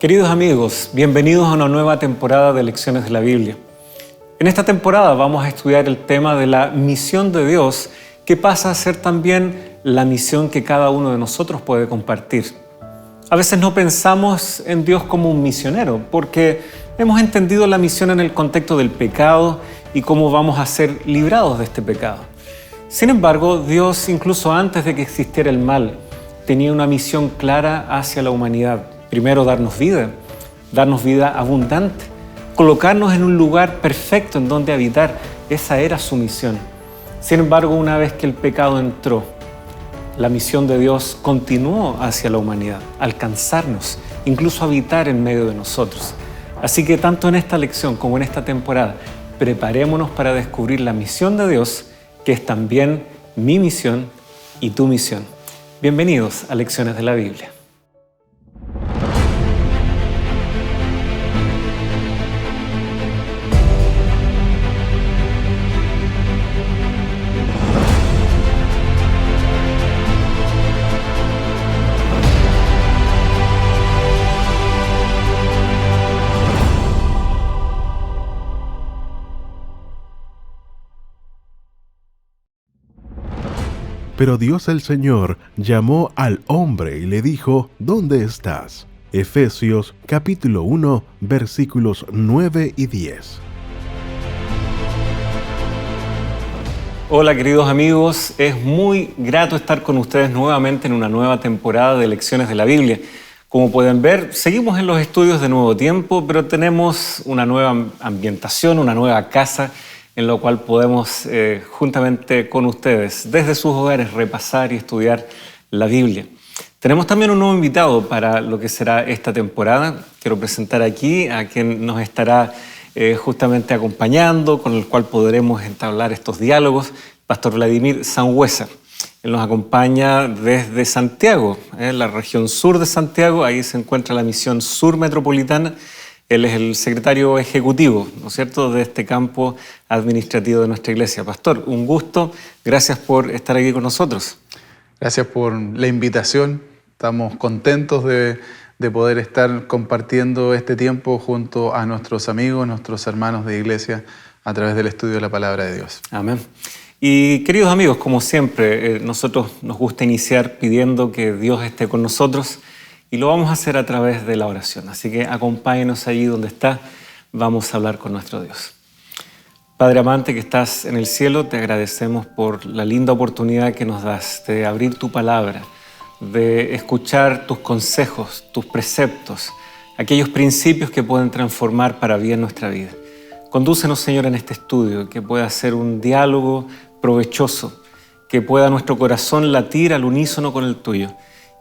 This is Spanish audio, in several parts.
Queridos amigos, bienvenidos a una nueva temporada de Lecciones de la Biblia. En esta temporada vamos a estudiar el tema de la misión de Dios, que pasa a ser también la misión que cada uno de nosotros puede compartir. A veces no pensamos en Dios como un misionero, porque hemos entendido la misión en el contexto del pecado y cómo vamos a ser librados de este pecado. Sin embargo, Dios, incluso antes de que existiera el mal, tenía una misión clara hacia la humanidad. Primero, darnos vida abundante, colocarnos en un lugar perfecto en donde habitar. Esa era su misión. Sin embargo, una vez que el pecado entró, la misión de Dios continuó hacia la humanidad, alcanzarnos, incluso habitar en medio de nosotros. Así que tanto en esta lección como en esta temporada, preparémonos para descubrir la misión de Dios, que es también mi misión y tu misión. Bienvenidos a Lecciones de la Biblia. Pero Dios el Señor llamó al hombre y le dijo, ¿dónde estás? Efesios capítulo 1, versículos 9 y 10. Hola queridos amigos, es muy grato estar con ustedes nuevamente en una nueva temporada de Lecciones de la Biblia. Como pueden ver, seguimos en los estudios de Nuevo Tiempo, pero tenemos una nueva ambientación, una nueva casa en la cual podemos, juntamente con ustedes, desde sus hogares, repasar y estudiar la Biblia. Tenemos también un nuevo invitado para lo que será esta temporada. Quiero presentar aquí a quien nos estará justamente acompañando, con el cual podremos entablar estos diálogos, Pastor Vladimir Sangüesa. Él nos acompaña desde Santiago, la región sur de Santiago. Ahí se encuentra la Misión Sur Metropolitana. Él es el secretario ejecutivo, ¿no es cierto?, de este campo administrativo de nuestra iglesia. Pastor, un gusto. Gracias por estar aquí con nosotros. Gracias por la invitación. Estamos contentos de poder estar compartiendo este tiempo junto a nuestros amigos, nuestros hermanos de iglesia, a través del estudio de la Palabra de Dios. Amén. Y queridos amigos, como siempre, nosotros nos gusta iniciar pidiendo que Dios esté con nosotros, y lo vamos a hacer a través de la oración. Así que acompáñenos allí donde está. Vamos a hablar con nuestro Dios. Padre amante que estás en el cielo, te agradecemos por la linda oportunidad que nos das de abrir tu palabra, de escuchar tus consejos, tus preceptos, aquellos principios que pueden transformar para bien nuestra vida. Condúcenos, Señor, en este estudio, que pueda ser un diálogo provechoso, que pueda nuestro corazón latir al unísono con el tuyo,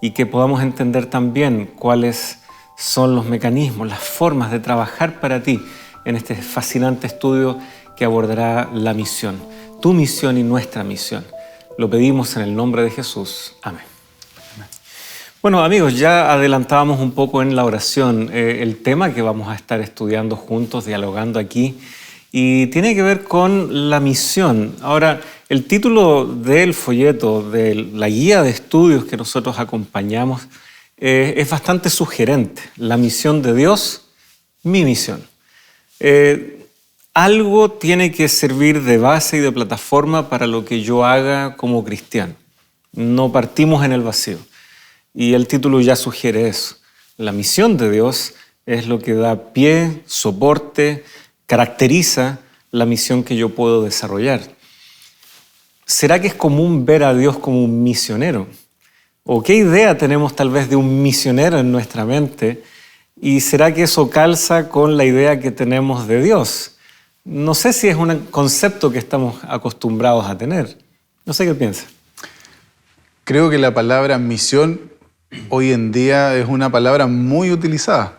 y que podamos entender también cuáles son los mecanismos, las formas de trabajar para ti en este fascinante estudio que abordará la misión, tu misión y nuestra misión. Lo pedimos en el nombre de Jesús. Amén. Bueno, amigos, ya adelantábamos un poco en la oración el tema que vamos a estar estudiando juntos, dialogando aquí, y tiene que ver con la misión. Ahora, el título del folleto, de la guía de estudios que nosotros acompañamos, es bastante sugerente. La misión de Dios, mi misión. Algo tiene que servir de base y de plataforma para lo que yo haga como cristiano. No partimos en el vacío. Y el título ya sugiere eso. La misión de Dios es lo que da pie, soporte, caracteriza la misión que yo puedo desarrollar. ¿Será que es común ver a Dios como un misionero? ¿O qué idea tenemos tal vez de un misionero en nuestra mente? ¿Y será que eso calza con la idea que tenemos de Dios? No sé si es un concepto que estamos acostumbrados a tener. No sé qué piensa. Creo que la palabra misión hoy en día es una palabra muy utilizada.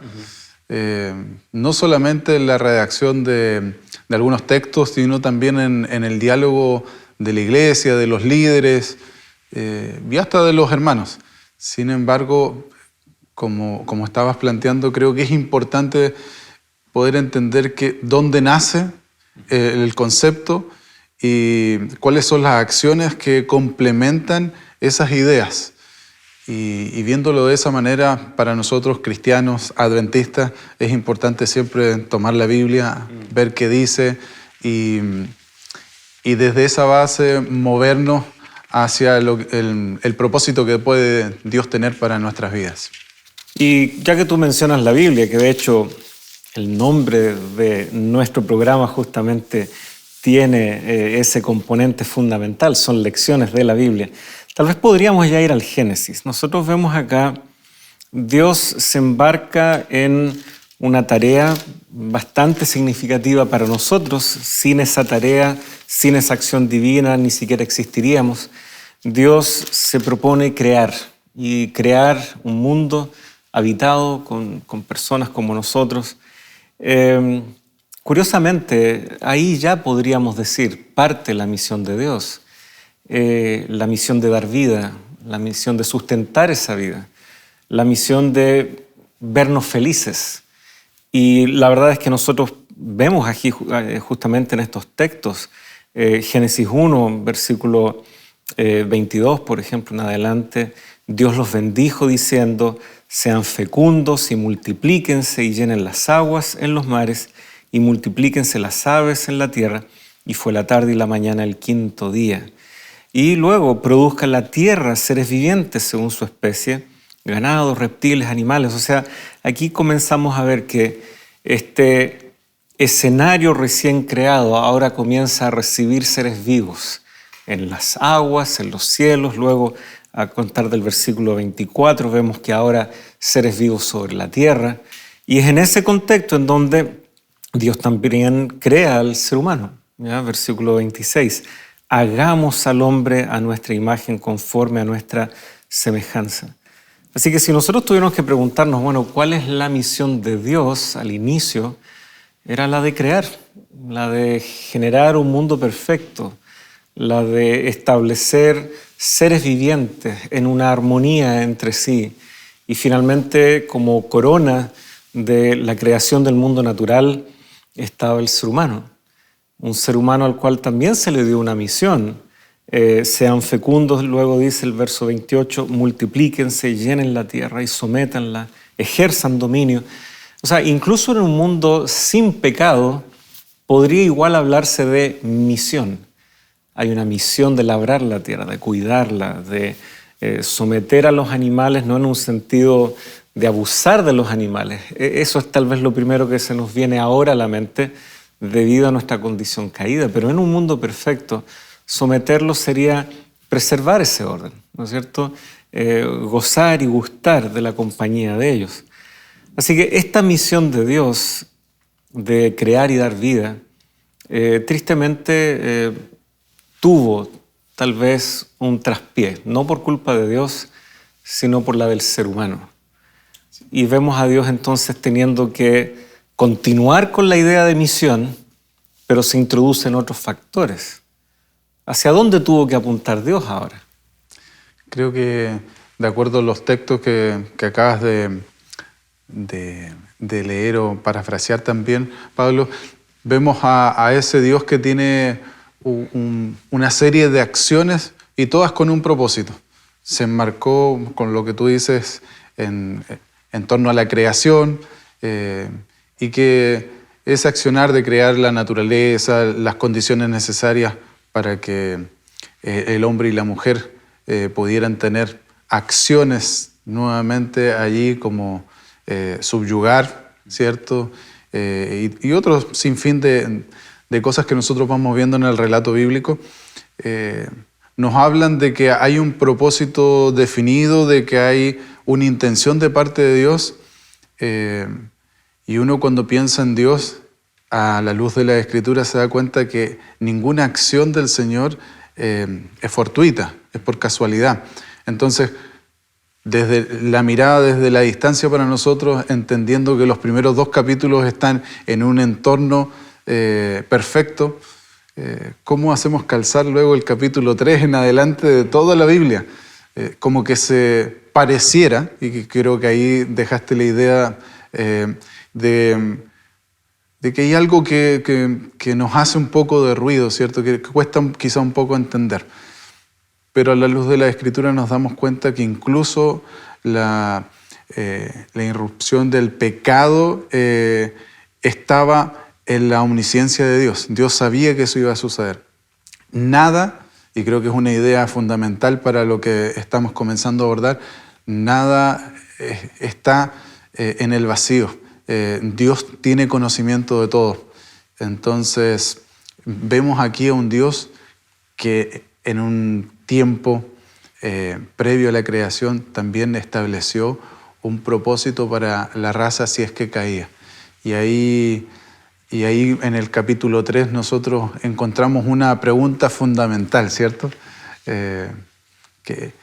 No solamente en la redacción de algunos textos, sino también en el diálogo de la iglesia, de los líderes y hasta de los hermanos. Sin embargo, como estabas planteando, creo que es importante poder entender dónde nace el concepto y cuáles son las acciones que complementan esas ideas. Y viéndolo de esa manera, para nosotros cristianos, adventistas, es importante siempre tomar la Biblia, ver qué dice y desde esa base movernos hacia el propósito que puede Dios tener para nuestras vidas. Y ya que tú mencionas la Biblia, que de hecho el nombre de nuestro programa justamente tiene ese componente fundamental, son lecciones de la Biblia. Tal vez podríamos ya ir al Génesis. Nosotros vemos acá, Dios se embarca en una tarea bastante significativa para nosotros. Sin esa tarea, sin esa acción divina, ni siquiera existiríamos. Dios se propone crear y crear un mundo habitado con personas como nosotros. Curiosamente, ahí ya podríamos decir parte la misión de Dios, la misión de dar vida, la misión de sustentar esa vida, la misión de vernos felices. Y la verdad es que nosotros vemos aquí justamente en estos textos, Génesis 1, versículo 22, por ejemplo, en adelante, Dios los bendijo diciendo: sean fecundos y multiplíquense y llenen las aguas en los mares y multiplíquense las aves en la tierra. Y fue la tarde y la mañana el quinto día. Y luego produzca la tierra seres vivientes según su especie, ganados, reptiles, animales. O sea, aquí comenzamos a ver que este escenario recién creado ahora comienza a recibir seres vivos en las aguas, en los cielos. Luego, a contar del versículo 24, vemos que ahora seres vivos sobre la tierra. Y es en ese contexto en donde Dios también crea al ser humano. ¿Ya? Versículo 26. Hagamos al hombre a nuestra imagen conforme a nuestra semejanza. Así que si nosotros tuviéramos que preguntarnos, bueno, ¿cuál es la misión de Dios al inicio? Era la de crear, la de generar un mundo perfecto, la de establecer seres vivientes en una armonía entre sí. Y finalmente, como corona de la creación del mundo natural, estaba el ser humano. Un ser humano al cual también se le dio una misión. Sean fecundos, luego dice el verso 28, multiplíquense, llenen la tierra y sométanla, ejerzan dominio. O sea, incluso en un mundo sin pecado, podría igual hablarse de misión. Hay una misión de labrar la tierra, de cuidarla, de someter a los animales, no en un sentido de abusar de los animales. Eso es tal vez lo primero que se nos viene ahora a la mente debido a nuestra condición caída, pero en un mundo perfecto, someterlos sería preservar ese orden, ¿no es cierto? Gozar y gustar de la compañía de ellos. Así que esta misión de Dios de crear y dar vida, tristemente tuvo tal vez un traspié, no por culpa de Dios, sino por la del ser humano. Y vemos a Dios entonces teniendo que continuar con la idea de misión, pero se introducen otros factores. ¿Hacia dónde tuvo que apuntar Dios ahora? Creo que, de acuerdo a los textos que acabas de leer o parafrasear también, Pablo, vemos a ese Dios que tiene una serie de acciones y todas con un propósito. Se enmarcó con lo que tú dices en torno a la creación y que ese accionar de crear la naturaleza, las condiciones necesarias para que el hombre y la mujer pudieran tener acciones nuevamente allí como subyugar, ¿cierto? Y otros sinfín de cosas que nosotros vamos viendo en el relato bíblico, nos hablan de que hay un propósito definido, de que hay una intención de parte de Dios. Y uno cuando piensa en Dios, a la luz de la Escritura, se da cuenta que ninguna acción del Señor es fortuita, es por casualidad. Entonces, desde la mirada, desde la distancia para nosotros, entendiendo que los primeros 2 capítulos están en un entorno perfecto, ¿cómo hacemos calzar luego el capítulo 3 en adelante de toda la Biblia? Como que se pareciera, y creo que ahí dejaste la idea de que hay algo que nos hace un poco de ruido, ¿cierto? Que cuesta quizá un poco entender. pero a la luz de la Escritura nos damos cuenta que incluso la irrupción del pecado estaba en la omnisciencia de Dios. Dios sabía que eso iba a suceder. Nada, y creo que es una idea fundamental para lo que estamos comenzando a abordar, nada está en el vacío. Dios tiene conocimiento de todo. Entonces, vemos aquí a un Dios que en un tiempo previo a la creación también estableció un propósito para la raza si es que caía. Y ahí en el capítulo 3 nosotros encontramos una pregunta fundamental, ¿cierto? Que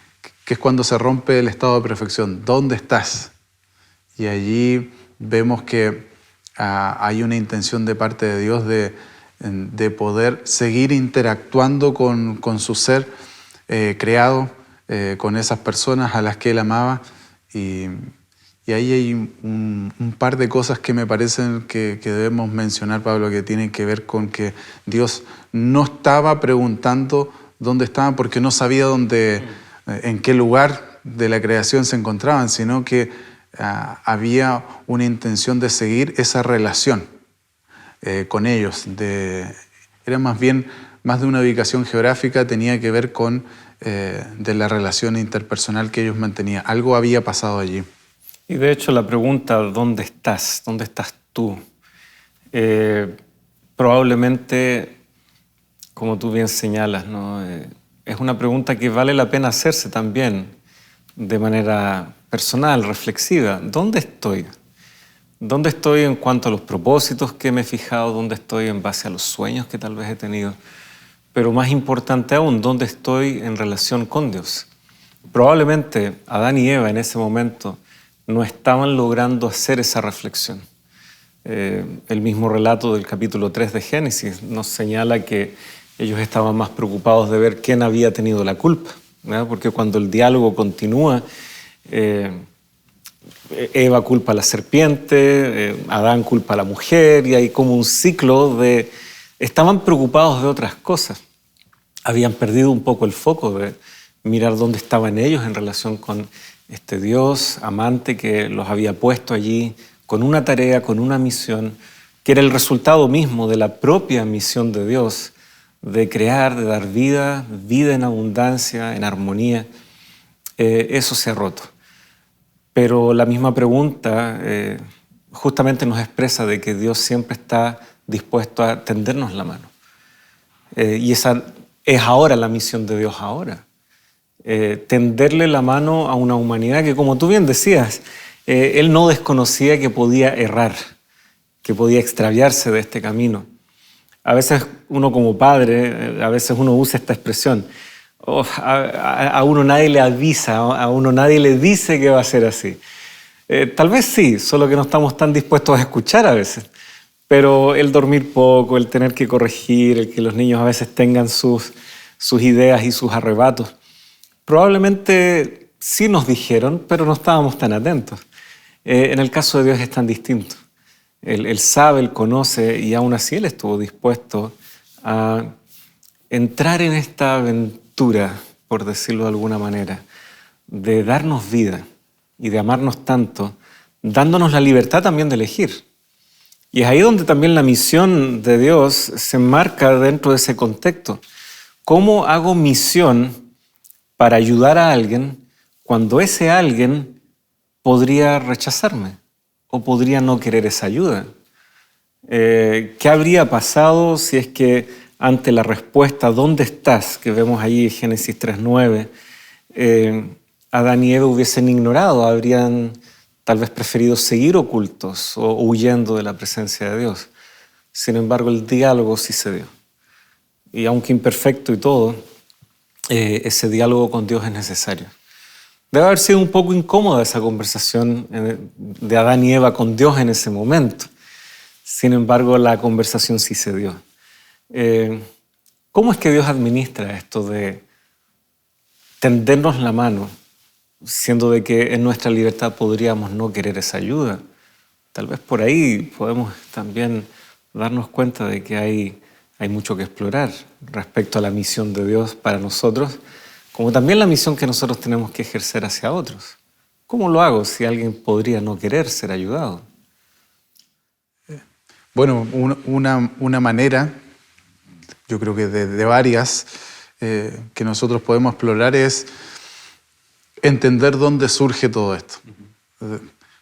es cuando se rompe el estado de perfección. ¿Dónde estás? Y allí vemos que hay una intención de parte de Dios de poder seguir interactuando con su ser creado, con esas personas a las que Él amaba. Y ahí hay un par de cosas que me parecen que debemos mencionar, Pablo, que tienen que ver con que Dios no estaba preguntando dónde estaban porque no sabía en qué lugar de la creación se encontraban, sino que había una intención de seguir esa relación con ellos. Era más bien, más de una ubicación geográfica, tenía que ver con de la relación interpersonal que ellos mantenían. Algo había pasado allí. Y de hecho la pregunta, ¿dónde estás? ¿Dónde estás tú? Probablemente, como tú bien señalas, ¿no? Es una pregunta que vale la pena hacerse también de manera personal, reflexiva. ¿Dónde estoy? ¿Dónde estoy en cuanto a los propósitos que me he fijado? ¿Dónde estoy en base a los sueños que tal vez he tenido? Pero más importante aún, ¿dónde estoy en relación con Dios? Probablemente Adán y Eva en ese momento no estaban logrando hacer esa reflexión. El mismo relato del capítulo 3 de Génesis nos señala que ellos estaban más preocupados de ver quién había tenido la culpa, ¿verdad? Porque cuando el diálogo continúa, Eva culpa a la serpiente, Adán culpa a la mujer, y hay como un ciclo de... Estaban preocupados de otras cosas. Habían perdido un poco el foco de mirar dónde estaban ellos en relación con este Dios amante que los había puesto allí con una tarea, con una misión, que era el resultado mismo de la propia misión de Dios, de crear, de dar vida, vida en abundancia, en armonía. Eso se ha roto. Pero la misma pregunta justamente nos expresa de que Dios siempre está dispuesto a tendernos la mano. Y esa es ahora la misión de Dios ahora. Tenderle la mano a una humanidad que, como tú bien decías, Él no desconocía que podía errar, que podía extraviarse de este camino. A veces uno como padre, a veces uno usa esta expresión, a uno nadie le avisa, a uno nadie le dice que va a ser así. Tal vez sí, solo que no estamos tan dispuestos a escuchar a veces. Pero el dormir poco, el tener que corregir, el que los niños a veces tengan sus ideas y sus arrebatos, probablemente sí nos dijeron, pero no estábamos tan atentos. En el caso de Dios es tan distinto. Él sabe, Él conoce, y aún así Él estuvo dispuesto a entrar en esta aventura, por decirlo de alguna manera, de darnos vida y de amarnos tanto, dándonos la libertad también de elegir. Y es ahí donde también la misión de Dios se enmarca dentro de ese contexto. ¿Cómo hago misión para ayudar a alguien cuando ese alguien podría rechazarme o podría no querer esa ayuda? ¿Qué habría pasado si es que ante la respuesta ¿dónde estás?, que vemos allí en Génesis 3:9, Adán y Eva hubiesen ignorado, habrían tal vez preferido seguir ocultos o huyendo de la presencia de Dios? Sin embargo, el diálogo sí se dio. Y aunque imperfecto y todo, ese diálogo con Dios es necesario. Debe haber sido un poco incómoda esa conversación de Adán y Eva con Dios en ese momento. Sin embargo, la conversación sí se dio. ¿Cómo es que Dios administra esto de tendernos la mano, siendo de que en nuestra libertad podríamos no querer esa ayuda? Tal vez por ahí podemos también darnos cuenta de que hay mucho que explorar respecto a la misión de Dios para nosotros como también la misión que nosotros tenemos que ejercer hacia otros. ¿Cómo lo hago si alguien podría no querer ser ayudado? Bueno, una manera, yo creo que de varias, que nosotros podemos explorar es entender dónde surge todo esto.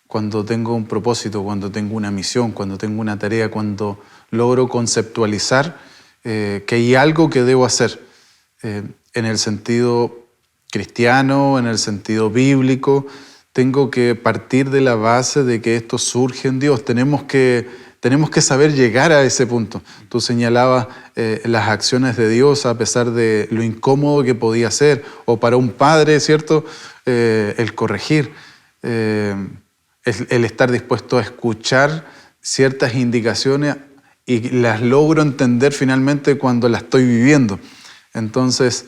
Cuando tengo un propósito, cuando tengo una misión, cuando tengo una tarea, cuando logro conceptualizar que hay algo que debo hacer en el sentido cristiano, en el sentido bíblico, tengo que partir de la base de que esto surge en Dios. Tenemos que saber llegar a ese punto. Tú señalabas las acciones de Dios a pesar de lo incómodo que podía ser, o para un padre, ¿cierto? El corregir, el estar dispuesto a escuchar ciertas indicaciones y las logro entender finalmente cuando las estoy viviendo. Entonces,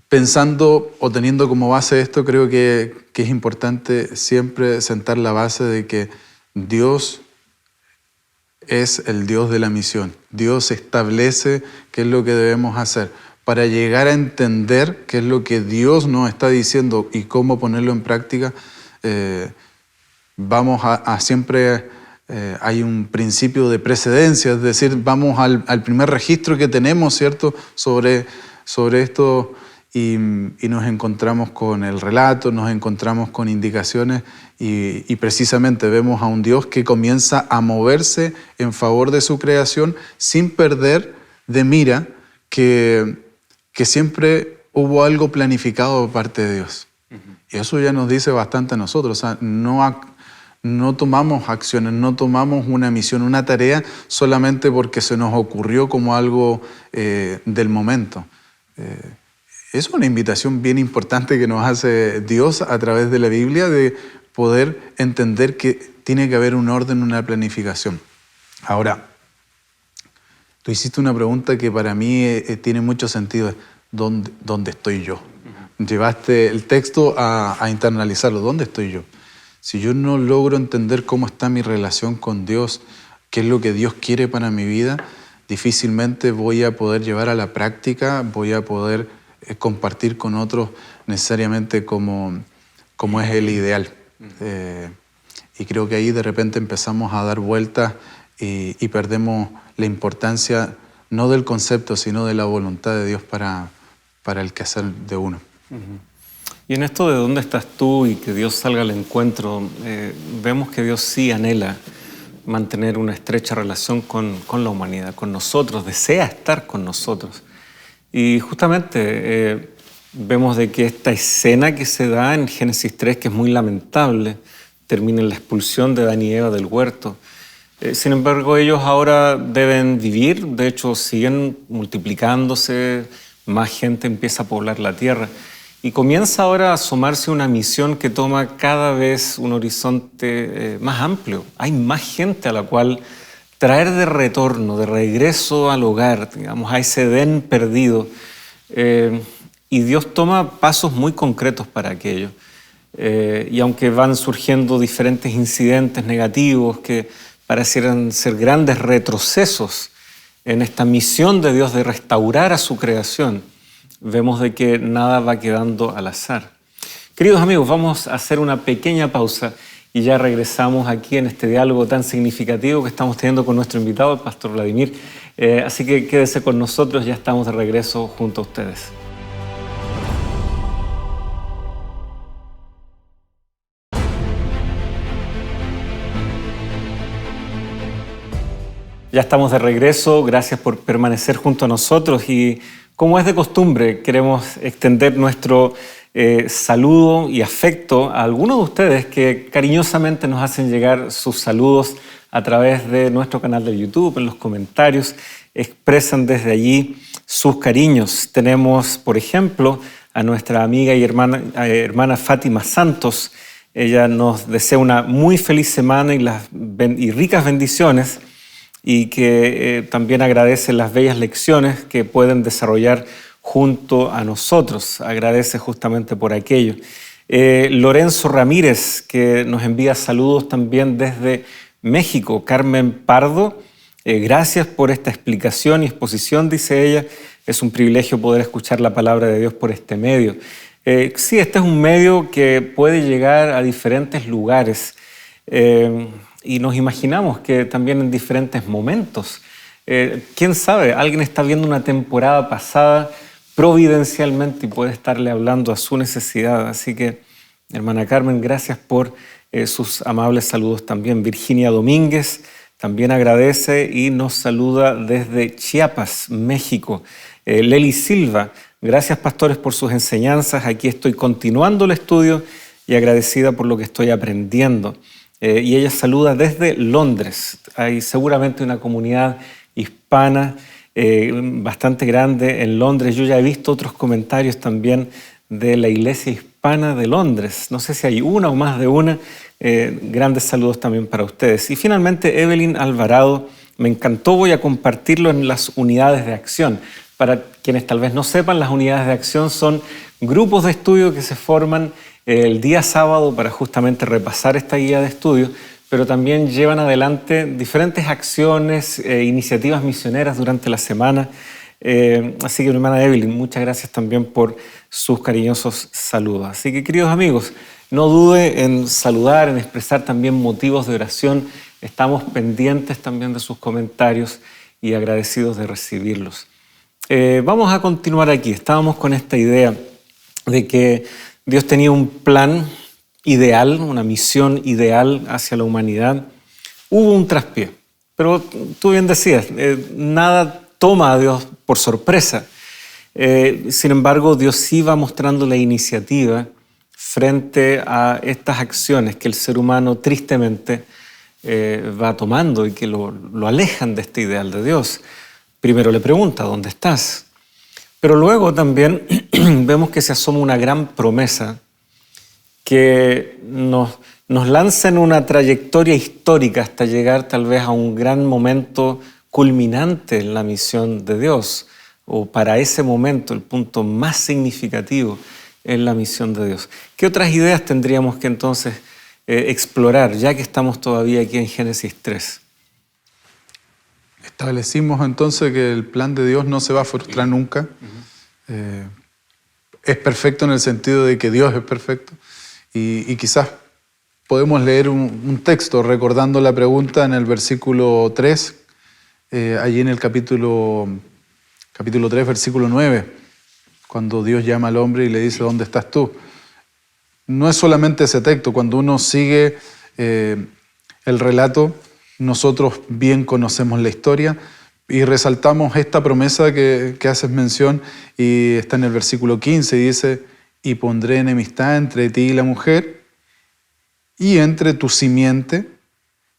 pensando o teniendo como base esto, creo que es importante siempre sentar la base de que Dios es el Dios de la misión. Dios establece qué es lo que debemos hacer. Para llegar a entender qué es lo que Dios nos está diciendo y cómo ponerlo en práctica, vamos a siempre, hay un principio de precedencia, es decir, vamos al primer registro que tenemos, ¿cierto?, sobre esto y nos encontramos con el relato, nos encontramos con indicaciones y precisamente vemos a un Dios que comienza a moverse en favor de su creación sin perder de mira que siempre hubo algo planificado por parte de Dios. Y eso ya nos dice bastante a nosotros. O sea, no tomamos acciones, no tomamos una misión, una tarea solamente porque se nos ocurrió como algo del momento. Es una invitación bien importante que nos hace Dios a través de la Biblia de poder entender que tiene que haber un orden, una planificación. Ahora, tú hiciste una pregunta que para mí tiene mucho sentido. ¿Dónde estoy yo? Llevaste el texto a internalizarlo. ¿Dónde estoy yo? Si yo no logro entender cómo está mi relación con Dios, qué es lo que Dios quiere para mi vida, difícilmente voy a poder llevar a la práctica, voy a poder compartir con otros necesariamente como es el ideal. Y creo que ahí de repente empezamos a dar vueltas y perdemos la importancia no del concepto, sino de la voluntad de Dios para el quehacer de uno. Y en esto de dónde estás tú y que Dios salga al encuentro, vemos que Dios sí anhela mantener una estrecha relación con la humanidad, con nosotros, desea estar con nosotros. Y justamente vemos de que esta escena que se da en Génesis 3, que es muy lamentable, termina en la expulsión de Adán y Eva del huerto. Sin embargo, ellos ahora deben vivir, de hecho siguen multiplicándose, más gente empieza a poblar la tierra. Y comienza ahora a asomarse una misión que toma cada vez un horizonte más amplio. Hay más gente a la cual traer de retorno, de regreso al hogar, digamos, a ese Edén perdido. Y Dios toma pasos muy concretos para aquello. Y aunque van surgiendo diferentes incidentes negativos que parecieran ser grandes retrocesos en esta misión de Dios de restaurar a su creación, vemos de que nada va quedando al azar. Queridos amigos, vamos a hacer una pequeña pausa y ya regresamos aquí en este diálogo tan significativo que estamos teniendo con nuestro invitado, el pastor Vladimir. Así que quédese con nosotros, ya estamos de regreso junto a ustedes. Ya estamos de regreso, gracias por permanecer junto a nosotros y como es de costumbre, queremos extender nuestro saludo y afecto a algunos de ustedes que cariñosamente nos hacen llegar sus saludos a través de nuestro canal de YouTube, en los comentarios, expresan desde allí sus cariños. Tenemos, por ejemplo, a nuestra amiga y hermana Fátima Santos. Ella nos desea una muy feliz semana y ricas bendiciones y que también agradece las bellas lecciones que pueden desarrollar junto a nosotros. Agradece justamente por aquello. Lorenzo Ramírez, que nos envía saludos también desde México. Carmen Pardo Gracias por esta explicación y exposición, dice ella. Es un privilegio poder escuchar la palabra de Dios por este medio. Sí, este es un medio que puede llegar a diferentes lugares y nos imaginamos que también en diferentes momentos. ¿Quién sabe? Alguien está viendo una temporada pasada providencialmente y puede estarle hablando a su necesidad. Así que, hermana Carmen, gracias por sus amables saludos también. Virginia Domínguez también agradece y nos saluda desde Chiapas, México. Leli Silva, gracias pastores por sus enseñanzas. Aquí estoy continuando el estudio y agradecida por lo que estoy aprendiendo. Y ella saluda desde Londres. Hay seguramente una comunidad hispana bastante grande en Londres. Yo ya he visto otros comentarios también de la Iglesia Hispana de Londres. No sé si hay una o más de una. Grandes saludos también para ustedes. Y finalmente, Evelyn Alvarado, me encantó, voy a compartirlo en las unidades de acción. Para quienes tal vez no sepan, las unidades de acción son grupos de estudio que se forman el día sábado para justamente repasar esta guía de estudio, pero también llevan adelante diferentes acciones, iniciativas misioneras durante la semana. Así que, mi hermana Evelyn, muchas gracias también por sus cariñosos saludos. Así que, queridos amigos, no dude en saludar, en expresar también motivos de oración. Estamos pendientes también de sus comentarios y agradecidos de recibirlos. Vamos a continuar aquí. Estábamos con esta idea de que Dios tenía un plan ideal, una misión ideal hacia la humanidad. Hubo un traspié, pero tú bien decías, nada toma a Dios por sorpresa. Sin embargo, Dios sí va mostrando la iniciativa frente a estas acciones que el ser humano tristemente va tomando y que lo alejan de este ideal de Dios. Primero le pregunta, ¿dónde estás? Pero luego también vemos que se asoma una gran promesa que nos lanza en una trayectoria histórica hasta llegar tal vez a un gran momento culminante en la misión de Dios, o para ese momento el punto más significativo en la misión de Dios. ¿Qué otras ideas tendríamos que entonces explorar, ya que estamos todavía aquí en Génesis 3? Establecimos entonces que el plan de Dios no se va a frustrar nunca. Es perfecto en el sentido de que Dios es perfecto. Y quizás podemos leer un texto recordando la pregunta en el versículo 3, allí en el capítulo 3, versículo 9, cuando Dios llama al hombre y le dice, ¿dónde estás tú? No es solamente ese texto, cuando uno sigue el relato, nosotros bien conocemos la historia y resaltamos esta promesa que haces mención y está en el versículo 15 y dice, y pondré enemistad entre ti y la mujer y entre tu simiente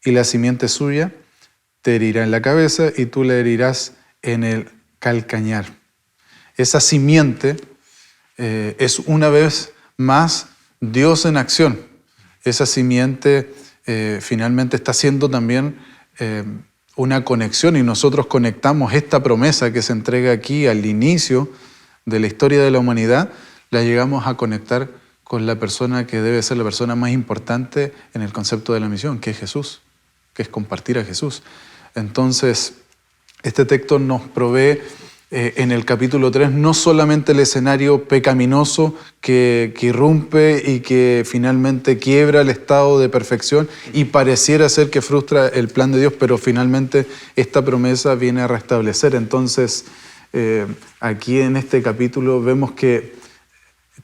y la simiente suya, te herirá en la cabeza y tú le herirás en el calcañar. Esa simiente es una vez más Dios en acción. Esa simiente finalmente está haciendo también una conexión y nosotros conectamos esta promesa que se entrega aquí al inicio de la historia de la humanidad, la llegamos a conectar con la persona que debe ser la persona más importante en el concepto de la misión, que es Jesús, que es compartir a Jesús. Entonces, este texto nos provee en el capítulo 3 no solamente el escenario pecaminoso que irrumpe y que finalmente quiebra el estado de perfección y pareciera ser que frustra el plan de Dios, pero finalmente esta promesa viene a restablecer. Entonces, aquí en este capítulo vemos que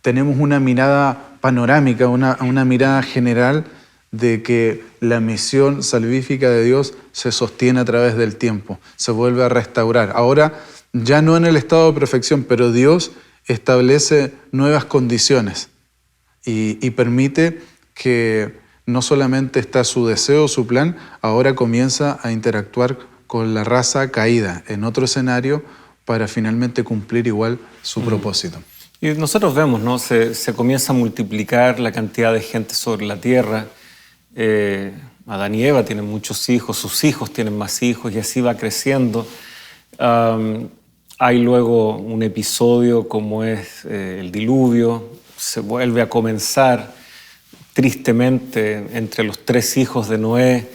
tenemos una mirada panorámica, una mirada general de que la misión salvífica de Dios se sostiene a través del tiempo, se vuelve a restaurar. Ahora, ya no en el estado de perfección, pero Dios establece nuevas condiciones y permite que no solamente está su deseo, su plan, ahora comienza a interactuar con la raza caída en otro escenario para finalmente cumplir igual su propósito. Y nosotros vemos, ¿no? Se comienza a multiplicar la cantidad de gente sobre la tierra. Adán y Eva tienen muchos hijos, sus hijos tienen más hijos y así va creciendo. Hay luego un episodio como es el diluvio, se vuelve a comenzar tristemente entre los 3 hijos de Noé.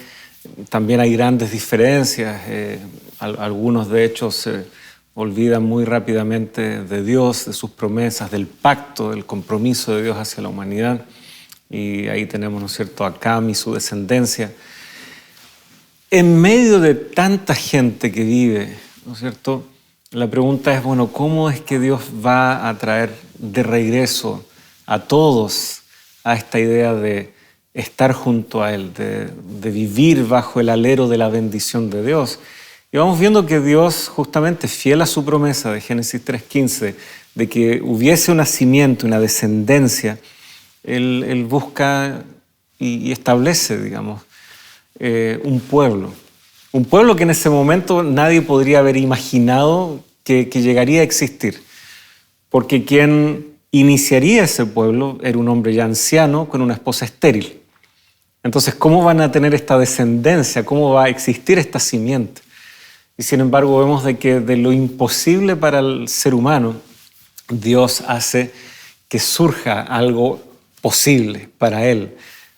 también hay grandes diferencias. Algunos, de hecho, se olvidan muy rápidamente de Dios, de sus promesas, del pacto, del compromiso de Dios hacia la humanidad. Y ahí tenemos, ¿no es cierto?, a Cam y su descendencia. En medio de tanta gente que vive, ¿no es cierto?, la pregunta es, bueno, ¿cómo es que Dios va a traer de regreso a todos a esta idea de estar junto a Él, de vivir bajo el alero de la bendición de Dios? Y vamos viendo que Dios, justamente fiel a su promesa de Génesis 3:15, de que hubiese un nacimiento, una descendencia, Él busca y establece, digamos, un pueblo. Un pueblo que en ese momento nadie podría haber imaginado que llegaría a existir. Porque quien iniciaría ese pueblo era un hombre ya anciano con una esposa estéril. Entonces, ¿cómo van a tener esta descendencia? ¿Cómo va a existir esta simiente? Y sin embargo, vemos de que de lo imposible para el ser humano, Dios hace que surja algo posible para él,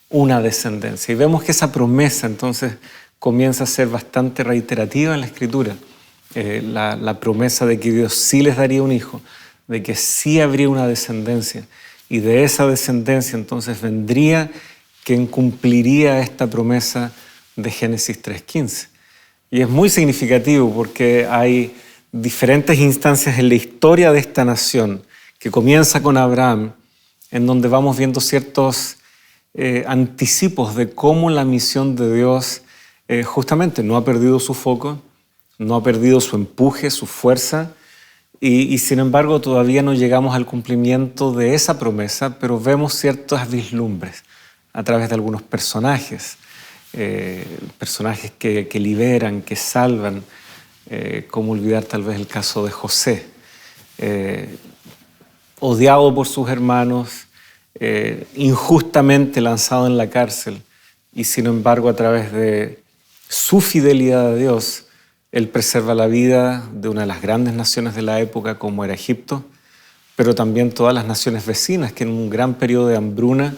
una descendencia. Y vemos que esa promesa entonces comienza a ser bastante reiterativa en la Escritura. La promesa de que Dios sí les daría un hijo, de que sí habría una descendencia, y de esa descendencia entonces vendría quien cumpliría esta promesa de Génesis 3:15. Y es muy significativo porque hay diferentes instancias en la historia de esta nación, que comienza con Abraham, en donde vamos viendo ciertos anticipos de cómo la misión de Dios justamente no ha perdido su foco, no ha perdido su empuje, su fuerza, y sin embargo todavía no llegamos al cumplimiento de esa promesa, pero vemos ciertas vislumbres a través de algunos personajes, personajes que liberan, que salvan, como olvidar tal vez el caso de José, odiado por sus hermanos, injustamente lanzado en la cárcel, y sin embargo a través de su fidelidad a Dios, Él preserva la vida de una de las grandes naciones de la época como era Egipto, pero también todas las naciones vecinas que en un gran periodo de hambruna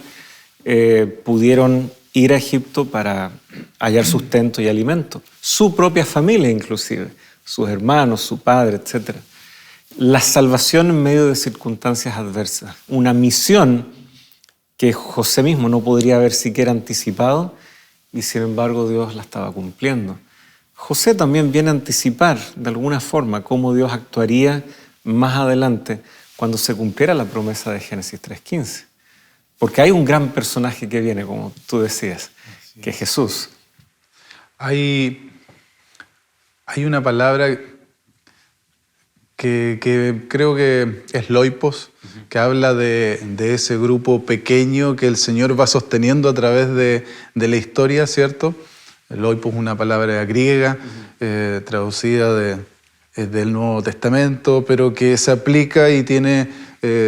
pudieron ir a Egipto para hallar sustento y alimento. Su propia familia inclusive, sus hermanos, su padre, etc. La salvación en medio de circunstancias adversas, una misión que José mismo no podría haber siquiera anticipado, y sin embargo Dios la estaba cumpliendo. José también viene a anticipar de alguna forma cómo Dios actuaría más adelante cuando se cumpliera la promesa de Génesis 3:15. Porque hay un gran personaje que viene, como tú decías, que es Jesús. Hay una palabra que creo que es loipos, que habla de ese grupo pequeño que el Señor va sosteniendo a través de la historia, ¿cierto? Loipos es una palabra griega, traducida del Nuevo Testamento, pero que se aplica y tiene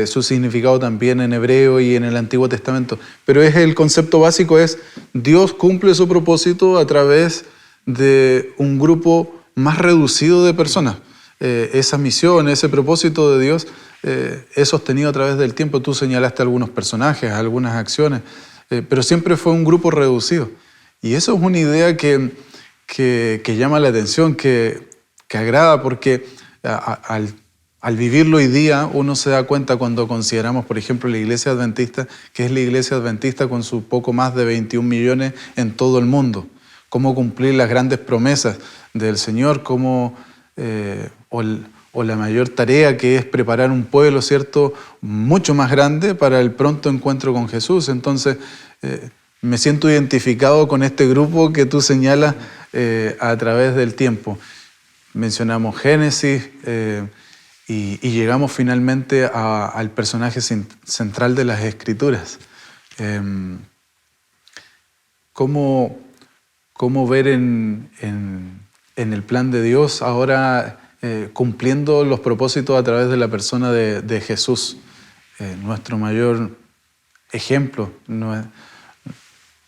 su significado también en hebreo y en el Antiguo Testamento. Pero el concepto básico es: Dios cumple su propósito a través de un grupo más reducido de personas. Esa misión, ese propósito de Dios es sostenido a través del tiempo. Tú señalaste algunos personajes, algunas acciones, pero siempre fue un grupo reducido. Y eso es una idea que llama la atención, que agrada, porque al vivirlo hoy día uno se da cuenta cuando consideramos, por ejemplo, la Iglesia Adventista, que es la Iglesia Adventista con sus poco más de 21 millones en todo el mundo. Cómo cumplir las grandes promesas del Señor, o la mayor tarea que es preparar un pueblo, ¿cierto?, mucho más grande para el pronto encuentro con Jesús. Entonces, me siento identificado con este grupo que tú señalas a través del tiempo. Mencionamos Génesis y llegamos finalmente al personaje central de las Escrituras. ¿Cómo ver en el plan de Dios ahora cumpliendo los propósitos a través de la persona de Jesús? Nuestro mayor ejemplo,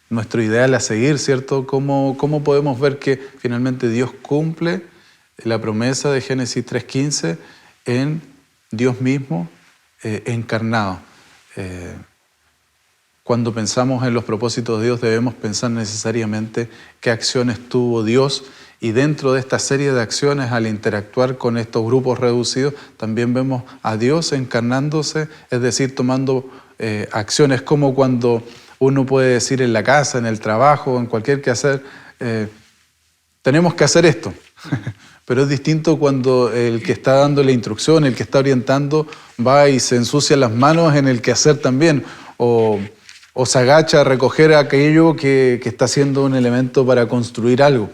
nuestro ideal a seguir, ¿cierto? ¿Cómo podemos ver que finalmente Dios cumple la promesa de Génesis 3:15 en Dios mismo encarnado? cuando pensamos en los propósitos de Dios debemos pensar necesariamente qué acciones tuvo Dios, y dentro de esta serie de acciones, al interactuar con estos grupos reducidos, también vemos a Dios encarnándose, es decir, tomando acciones como cuando uno puede decir en la casa, en el trabajo, en cualquier quehacer, tenemos que hacer esto. Pero es distinto cuando el que está dando la instrucción, el que está orientando, va y se ensucia las manos en el quehacer también, o se agacha a recoger aquello que está siendo un elemento para construir algo.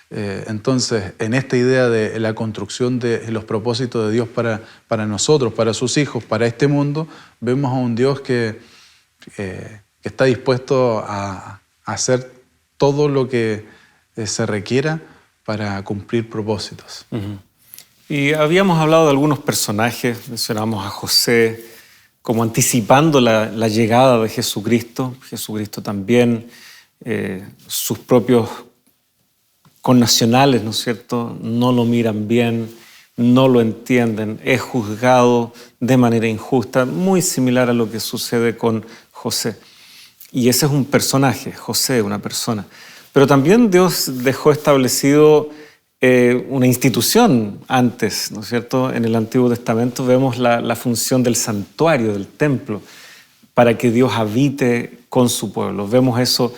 Entonces, en esta idea de la construcción de los propósitos de Dios para nosotros, para sus hijos, para este mundo, vemos a un Dios que está dispuesto a hacer todo lo que se requiera para cumplir propósitos. Uh-huh. Y habíamos hablado de algunos personajes, mencionamos a José como anticipando la llegada de Jesucristo. Jesucristo también, sus propios connacionales, ¿no es cierto?, no lo miran bien, no lo entienden, es juzgado de manera injusta, muy similar a lo que sucede con José. Y ese es un personaje, José, una persona. Pero también Dios dejó establecido una institución antes, ¿no es cierto? En el Antiguo Testamento vemos la función del santuario, del templo, para que Dios habite con su pueblo. Vemos eso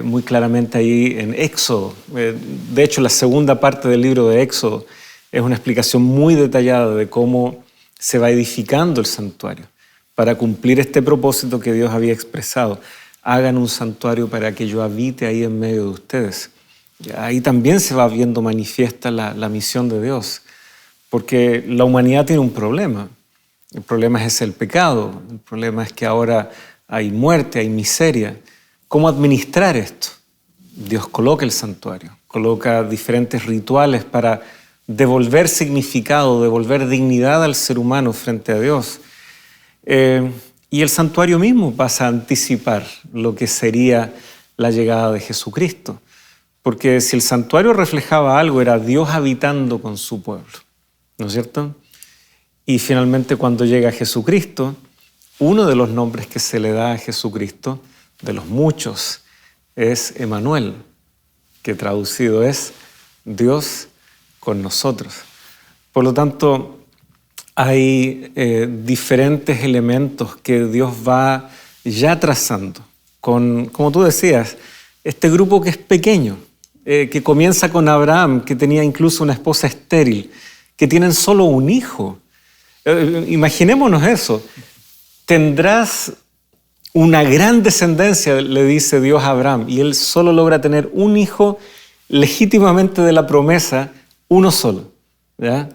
muy claramente ahí en Éxodo. De hecho, la segunda parte del libro de Éxodo es una explicación muy detallada de cómo se va edificando el santuario para cumplir este propósito que Dios había expresado. Hagan un santuario para que yo habite ahí en medio de ustedes. Ahí también se va viendo manifiesta la misión de Dios, porque la humanidad tiene un problema. El problema es el pecado, el problema es que ahora hay muerte, hay miseria. ¿Cómo administrar esto? Dios coloca el santuario, coloca diferentes rituales para devolver significado, devolver dignidad al ser humano frente a Dios. Y el santuario mismo pasa a anticipar lo que sería la llegada de Jesucristo. Porque si el santuario reflejaba algo, era Dios habitando con su pueblo, ¿no es cierto? Y finalmente cuando llega Jesucristo, uno de los nombres que se le da a Jesucristo, de los muchos, es Emmanuel, que traducido es Dios con nosotros. Por lo tanto, hay diferentes elementos que Dios va ya trazando. Como tú decías, este grupo que es pequeño, que comienza con Abraham, que tenía incluso una esposa estéril, que tienen solo un hijo. Imaginémonos eso. Tendrás una gran descendencia, le dice Dios a Abraham, y él solo logra tener un hijo legítimamente de la promesa, uno solo, ¿ya?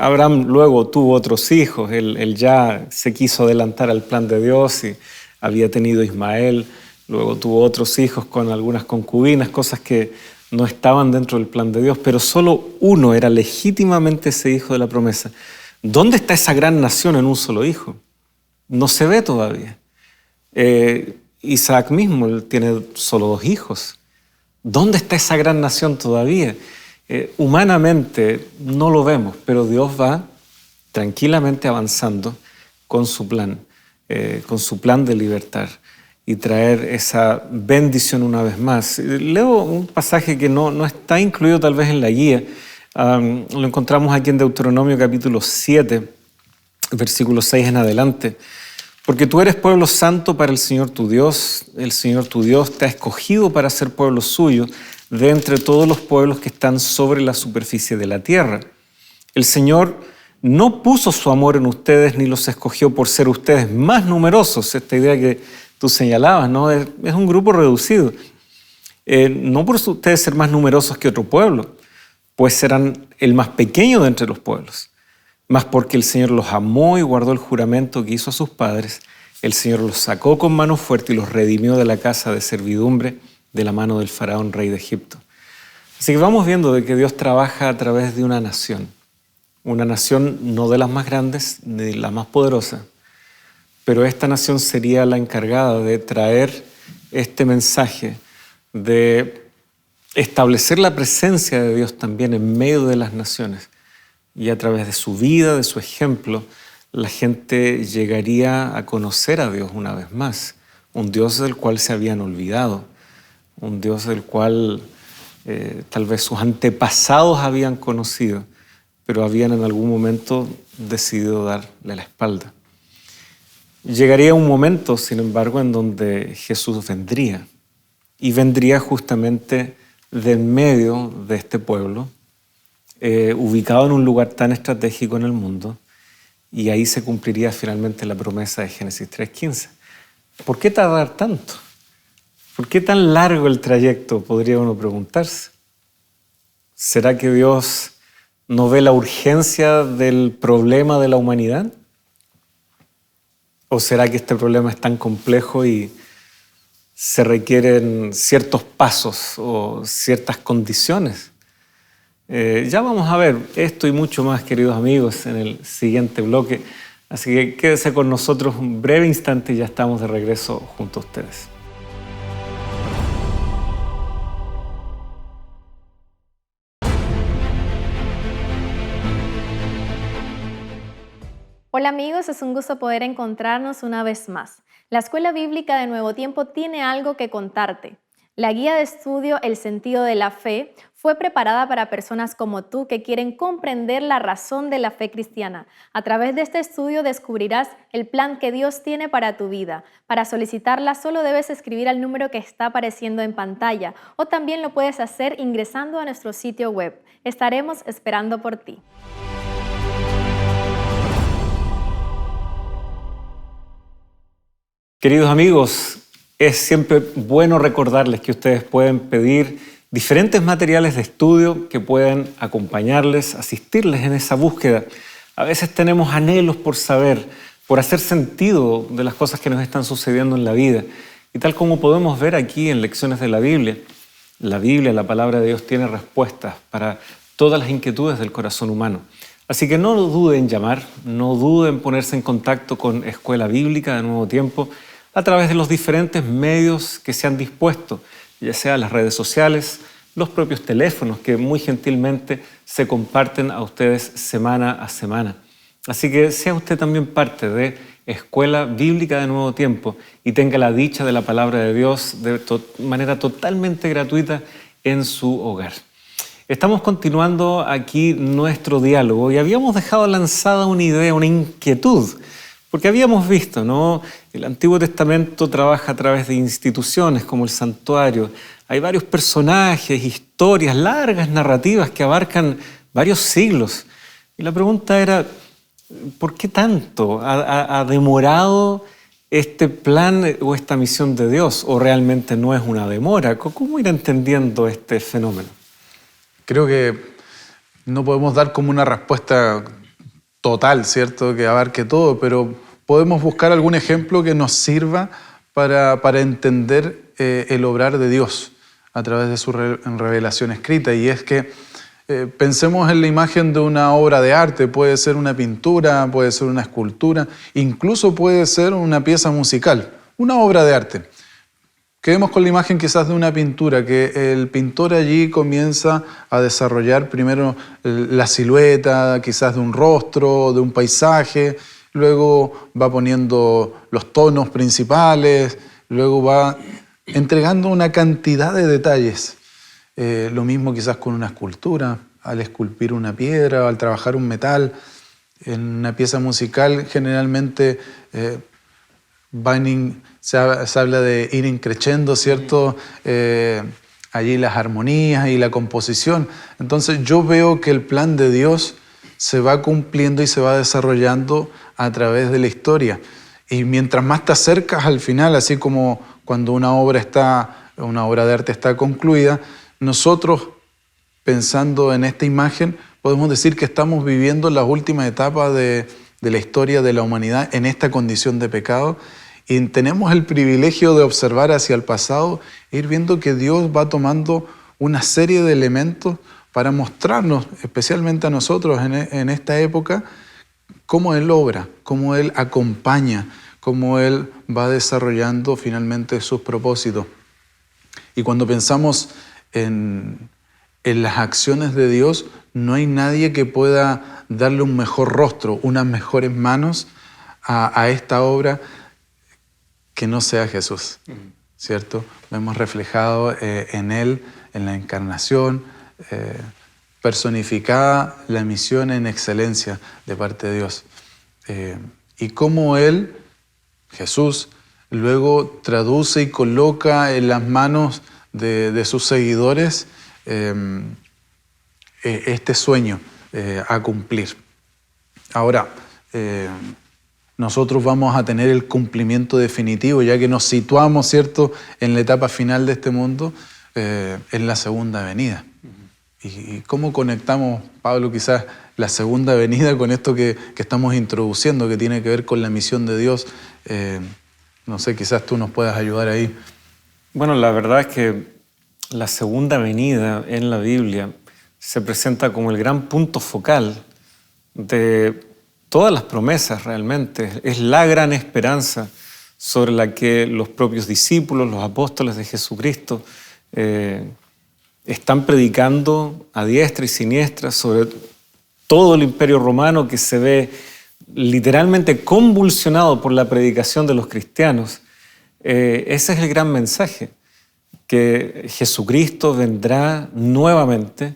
Abraham luego tuvo otros hijos, él ya se quiso adelantar al plan de Dios y había tenido Ismael, luego tuvo otros hijos con algunas concubinas, cosas que no estaban dentro del plan de Dios, pero solo uno era legítimamente ese hijo de la promesa. ¿Dónde está esa gran nación en un solo hijo? No se ve todavía. Isaac mismo, él tiene solo 2 hijos. ¿Dónde está esa gran nación todavía? Humanamente no lo vemos, pero Dios va tranquilamente avanzando con su plan de libertar y traer esa bendición una vez más. Leo un pasaje que no está incluido tal vez en la guía. Lo encontramos aquí en Deuteronomio capítulo 7, versículo 6 en adelante. Porque tú eres pueblo santo para el Señor tu Dios te ha escogido para ser pueblo suyo de entre todos los pueblos que están sobre la superficie de la tierra. El Señor no puso su amor en ustedes ni los escogió por ser ustedes más numerosos. Esta idea que tú señalabas, ¿no? Es un grupo reducido. No por ustedes ser más numerosos que otro pueblo, pues serán el más pequeño de entre los pueblos. Mas porque el Señor los amó y guardó el juramento que hizo a sus padres, el Señor los sacó con mano fuerte y los redimió de la casa de servidumbre de la mano del faraón rey de Egipto. Así que vamos viendo de que Dios trabaja a través de una nación no de las más grandes ni de las más poderosas, pero esta nación sería la encargada de traer este mensaje, de establecer la presencia de Dios también en medio de las naciones. Y a través de su vida, de su ejemplo, la gente llegaría a conocer a Dios una vez más. un Dios del cual se habían olvidado, un Dios del cual tal vez sus antepasados habían conocido, pero habían en algún momento decidido darle la espalda. Llegaría un momento, sin embargo, en donde Jesús vendría, y vendría justamente de en medio de este pueblo, ubicado en un lugar tan estratégico en el mundo, y ahí se cumpliría finalmente la promesa de Génesis 3:15. ¿Por qué tardar tanto? ¿Por qué tan largo el trayecto? Podría uno preguntarse. ¿Será que Dios no ve la urgencia del problema de la humanidad? ¿O será que este problema es tan complejo y se requieren ciertos pasos o ciertas condiciones? Ya vamos a ver esto y mucho más, queridos amigos, en el siguiente bloque. Así que quédese con nosotros un breve instante y ya estamos de regreso junto a ustedes. Hola amigos, es un gusto poder encontrarnos una vez más. La Escuela Bíblica de Nuevo Tiempo tiene algo que contarte. La guía de estudio El sentido de la fe fue preparada para personas como tú que quieren comprender la razón de la fe cristiana. A través de este estudio descubrirás el plan que Dios tiene para tu vida. Para solicitarla solo debes escribir al número que está apareciendo en pantalla o también lo puedes hacer ingresando a nuestro sitio web. Estaremos esperando por ti. Queridos amigos, es siempre bueno recordarles que ustedes pueden pedir diferentes materiales de estudio que pueden acompañarles, asistirles en esa búsqueda. A veces tenemos anhelos por saber, por hacer sentido de las cosas que nos están sucediendo en la vida. Y tal como podemos ver aquí en Lecciones de la Biblia, la palabra de Dios, tiene respuestas para todas las inquietudes del corazón humano. Así que no duden en llamar, no duden en ponerse en contacto con Escuela Bíblica de Nuevo Tiempo a través de los diferentes medios que se han dispuesto, ya sea las redes sociales, los propios teléfonos que muy gentilmente se comparten a ustedes semana a semana. Así que sea usted también parte de Escuela Bíblica de Nuevo Tiempo y tenga la dicha de la palabra de Dios de manera totalmente gratuita en su hogar. Estamos continuando aquí nuestro diálogo y habíamos dejado lanzada una idea, una inquietud, porque habíamos visto, ¿no? El Antiguo Testamento trabaja a través de instituciones como el santuario. Hay varios personajes, historias, largas narrativas que abarcan varios siglos. Y la pregunta era, ¿por qué tanto ha demorado este plan o esta misión de Dios? ¿O realmente no es una demora? ¿Cómo ir entendiendo este fenómeno? Creo que no podemos dar como una respuesta total, ¿cierto? Que abarque todo, pero podemos buscar algún ejemplo que nos sirva para entender el obrar de Dios a través de su revelación escrita. Y es que pensemos en la imagen de una obra de arte. Puede ser una pintura, puede ser una escultura, incluso puede ser una pieza musical, una obra de arte. Quedemos con la imagen quizás de una pintura, que el pintor allí comienza a desarrollar primero la silueta, quizás de un rostro, de un paisaje, luego va poniendo los tonos principales, luego va entregando una cantidad de detalles. Lo mismo quizás con una escultura, al esculpir una piedra o al trabajar un metal. En una pieza musical generalmente se habla de ir increciendo, ¿cierto? Allí las armonías y la composición. Entonces yo veo que el plan de Dios se va cumpliendo y se va desarrollando a través de la historia. Y mientras más te acercas al final, así como cuando una obra de arte está concluida, nosotros, pensando en esta imagen, podemos decir que estamos viviendo las últimas etapas de la historia de la humanidad en esta condición de pecado. Y tenemos el privilegio de observar hacia el pasado e ir viendo que Dios va tomando una serie de elementos para mostrarnos, especialmente a nosotros en esta época, cómo Él obra, cómo Él acompaña, cómo Él va desarrollando finalmente sus propósitos. Y cuando pensamos en las acciones de Dios, no hay nadie que pueda darle un mejor rostro, unas mejores manos a esta obra que no sea Jesús, ¿cierto? Vemos reflejado en Él, en la encarnación, personificada la misión en excelencia de parte de Dios. Y cómo Él, Jesús, luego traduce y coloca en las manos de sus seguidores este sueño a cumplir. Ahora, nosotros vamos a tener el cumplimiento definitivo, ya que nos situamos, ¿cierto?, en la etapa final de este mundo, en la segunda venida. ¿Y cómo conectamos, Pablo, quizás la segunda venida con esto que estamos introduciendo, que tiene que ver con la misión de Dios? No sé, quizás tú nos puedas ayudar ahí. Bueno, la verdad es que la segunda venida en la Biblia se presenta como el gran punto focal de todas las promesas realmente. Es la gran esperanza sobre la que los propios discípulos, los apóstoles de Jesucristo, están predicando a diestra y siniestra sobre todo el Imperio Romano, que se ve literalmente convulsionado por la predicación de los cristianos. Ese es el gran mensaje, que Jesucristo vendrá nuevamente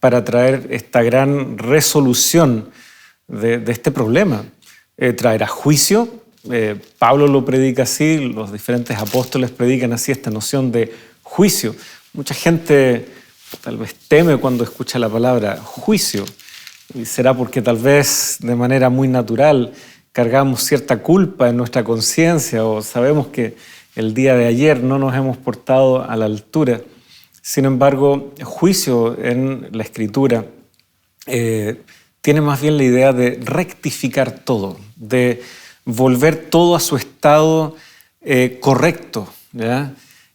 para traer esta gran resolución de este problema. Traerá juicio. Pablo lo predica así, los diferentes apóstoles predican así esta noción de juicio. Mucha gente tal vez teme cuando escucha la palabra juicio, y será porque tal vez de manera muy natural cargamos cierta culpa en nuestra conciencia o sabemos que el día de ayer no nos hemos portado a la altura. Sin embargo, juicio en la Escritura tiene más bien la idea de rectificar todo, de volver todo a su estado correcto, ¿ya?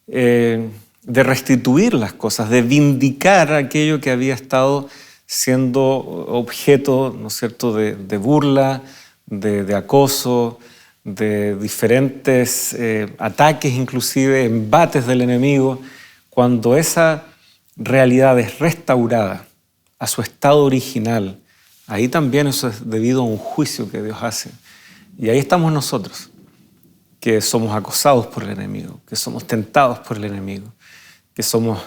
De restituir las cosas, de vindicar aquello que había estado siendo objeto, ¿no es cierto?, de burla, de acoso, de diferentes ataques, inclusive embates del enemigo. Cuando esa realidad es restaurada a su estado original, ahí también eso es debido a un juicio que Dios hace. Y ahí estamos nosotros, que somos acosados por el enemigo, que somos tentados por el enemigo, que somos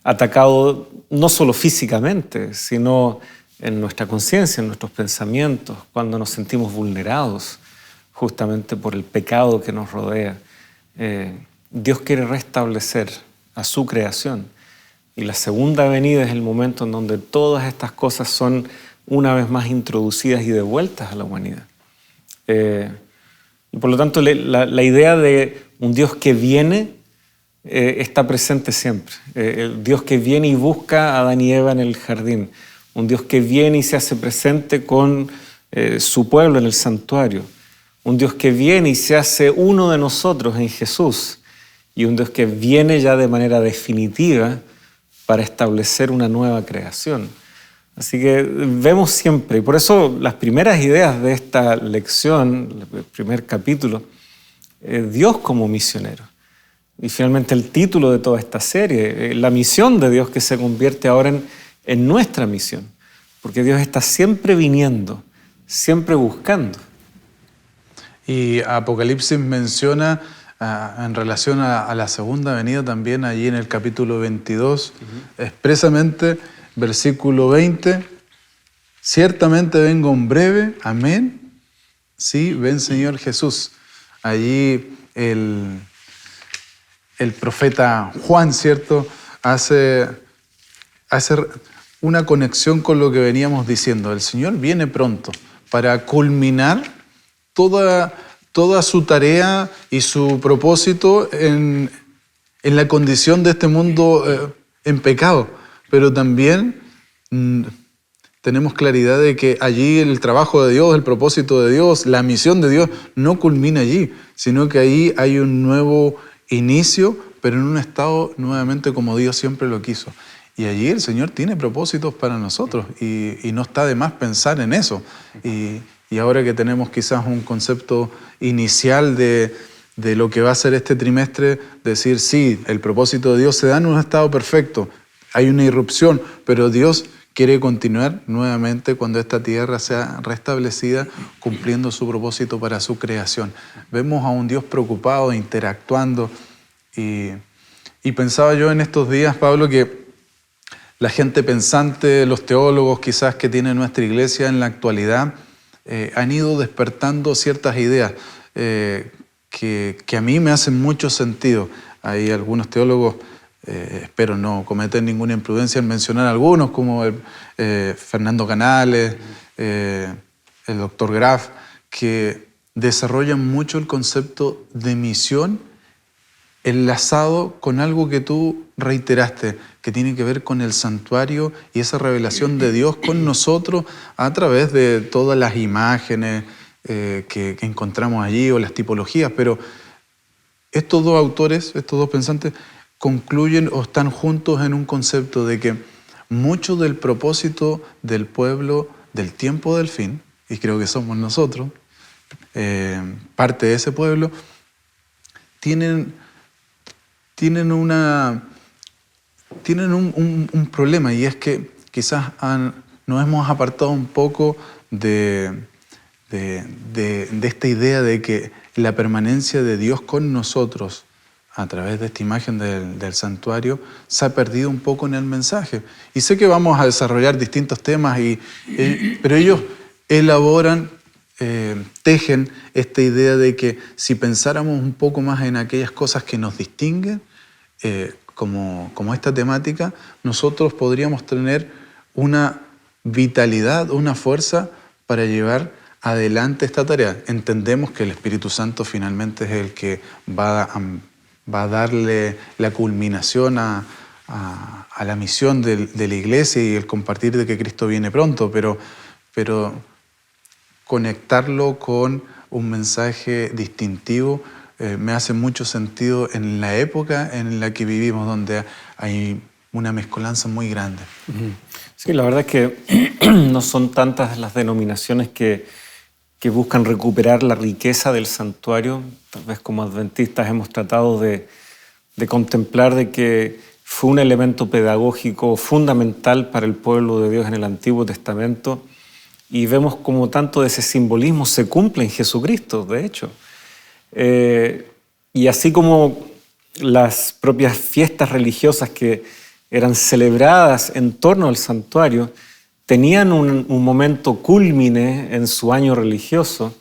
atacados no solo físicamente, sino en nuestra conciencia, en nuestros pensamientos, cuando nos sentimos vulnerados justamente por el pecado que nos rodea. Dios quiere restablecer a su creación, y la segunda venida es el momento en donde todas estas cosas son una vez más introducidas y devueltas a la humanidad. Y por lo tanto la idea de un Dios que viene está presente siempre. El Dios que viene y busca a Adán y Eva en el jardín. Un Dios que viene y se hace presente con su pueblo en el santuario. Un Dios que viene y se hace uno de nosotros en Jesús. Y un Dios que viene ya de manera definitiva para establecer una nueva creación. Así que vemos siempre, y por eso las primeras ideas de esta lección, el primer capítulo, Dios como misionero. Y finalmente el título de toda esta serie, la misión de Dios que se convierte ahora en nuestra misión. Porque Dios está siempre viniendo, siempre buscando. Y Apocalipsis menciona en relación a la segunda venida también allí en el capítulo 22, expresamente, versículo 20, ciertamente vengo en breve, amén, sí, ven Señor Jesús. Allí el profeta Juan, ¿cierto?, hace una conexión con lo que veníamos diciendo. El Señor viene pronto para culminar toda su tarea y su propósito en la condición de este mundo en pecado. Pero también tenemos claridad de que allí el trabajo de Dios, el propósito de Dios, la misión de Dios no culmina allí, sino que ahí hay un nuevo inicio, pero en un estado nuevamente como Dios siempre lo quiso. Y allí el Señor tiene propósitos para nosotros y no está de más pensar en eso. Y ahora que tenemos quizás un concepto inicial de lo que va a ser este trimestre, decir sí, el propósito de Dios se da en un estado perfecto, hay una irrupción, pero Dios quiere continuar nuevamente cuando esta tierra sea restablecida, cumpliendo su propósito para su creación. Vemos a un Dios preocupado, interactuando, y pensaba yo en estos días, Pablo, que la gente pensante, los teólogos quizás que tiene nuestra iglesia en la actualidad, han ido despertando ciertas ideas que a mí me hacen mucho sentido. Hay algunos teólogos, espero no cometer ninguna imprudencia en mencionar algunos, como Fernando Canales, el doctor Graf, que desarrollan mucho el concepto de misión enlazado con algo que tú reiteraste, que tiene que ver con el santuario y esa revelación de Dios con nosotros a través de todas las imágenes que encontramos allí o las tipologías. Pero estos dos autores, estos dos pensantes, concluyen o están juntos en un concepto de que mucho del propósito del pueblo del tiempo del fin, y creo que somos nosotros, parte de ese pueblo, tienen un problema, y es que quizás nos hemos apartado un poco de esta idea de que la permanencia de Dios con nosotros a través de esta imagen del santuario se ha perdido un poco en el mensaje. Y sé que vamos a desarrollar distintos temas, pero ellos elaboran, tejen esta idea de que si pensáramos un poco más en aquellas cosas que nos distinguen, como esta temática, nosotros podríamos tener una vitalidad, una fuerza para llevar adelante esta tarea. Entendemos que el Espíritu Santo finalmente es el que va a darle la culminación a la misión de la iglesia y el compartir de que Cristo viene pronto, pero conectarlo con un mensaje distintivo me hace mucho sentido en la época en la que vivimos, donde hay una mezcolanza muy grande. Sí, la verdad es que no son tantas las denominaciones que buscan recuperar la riqueza del santuario. Tal vez como adventistas hemos tratado de contemplar de que fue un elemento pedagógico fundamental para el pueblo de Dios en el Antiguo Testamento, y vemos como tanto de ese simbolismo se cumple en Jesucristo, de hecho. Y así como las propias fiestas religiosas que eran celebradas en torno al santuario tenían un momento cúlmine en su año religioso,